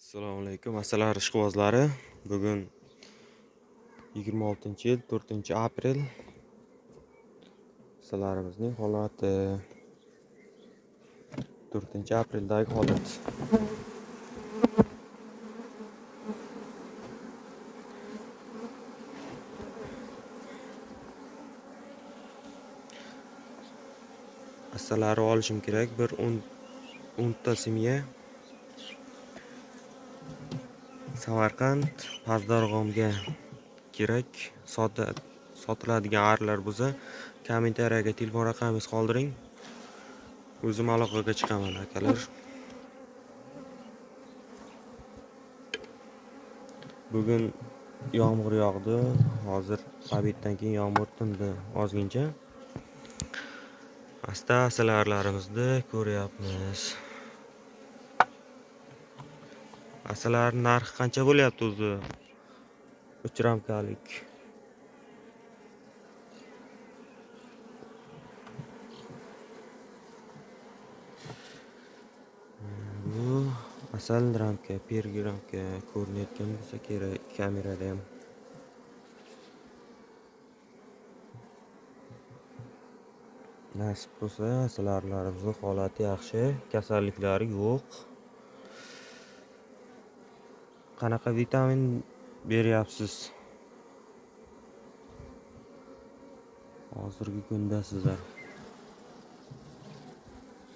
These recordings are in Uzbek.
Assalomu alaykum, assalari ishqibozlari. Bugun 26-yil 4-aprel. Asalarimizning holati 4-apreldagi holat. Assalari olishim kerak, bir 10 ta simya. Samarqand Pazdarg'omga kerak. Sotiladigan arilar bo'lsa, kommentariyaga telefon raqamingizni qoldiring. O'zim aloqaga chiqaman, akalar. Bugun yomg'ir yog'di. Hozir obeddan keyin yomg'ir tindi ozgincha. Asta asalarlarimizni ko'ryapmiz. Asalar narxi qancha bo'lyapti o'zi? 3 ramkalik. Bu asal ramka, pergi ramka ko'rinayotgan bo'lsa kerak kamerada ham. Nasib bo'lsa, asalarlarimizning holati yaxshi, kasalliklari yo'q. Qanaqa vitamin beryapsiz? Hozirgi kunda sizlar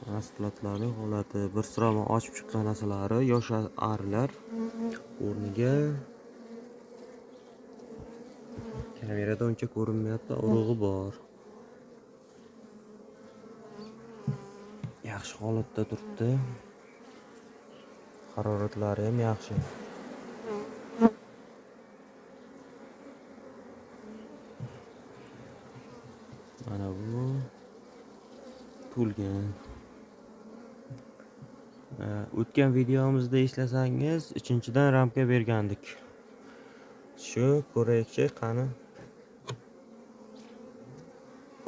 mahsulotlarning holati bir siroma ochib chiqqan asalari, yosh arilar o'rniga kamerada uncha ko'rinmayapti, urug'i bor. Yaxshi holatda turibdi. Haroratlari ham yaxshi. Mana bu to'lgan. O'tgan videomizda eslasangiz, 3-dan ramka bergandik. Shu ko'raylikchi, qani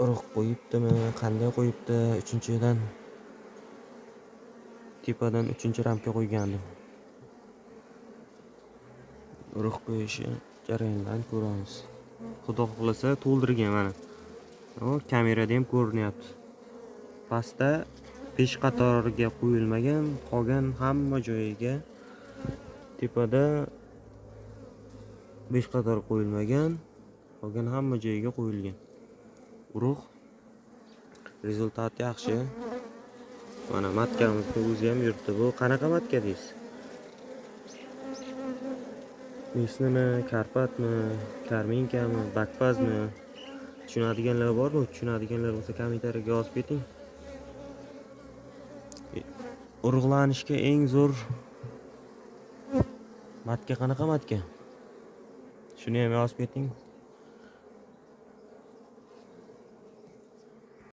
urug' qo'yibdimi, qanday qo'yibdi? 3-dan tepadan 3-ramka qo'ygandim. Urug' qo'yishi jarayonlarini ko'ramiz. Xudo xohlasa to'ldirgan mana. Kamerada ham ko'rinyapti. Pastda 5 qatoriga qo'yilmagan, qolgan hamma joyiga tepada 5 qator qo'yilmagan, qolgan hamma joyiga qo'yilgan. Urug' rezultati yaxshi. Mana matkamizni o'zi ham yuribdi. Bu qanaqa matka deysiz? Mesnimi, Karpatmi, Karminkami, Bakpazmi? Tushunadiganlar bormi? Tushunadiganlar bo'lsa kommentariyaga yozib keting. Urug'lanishga eng zo'r matka qanaqa matka? Shuni ham yozib keting.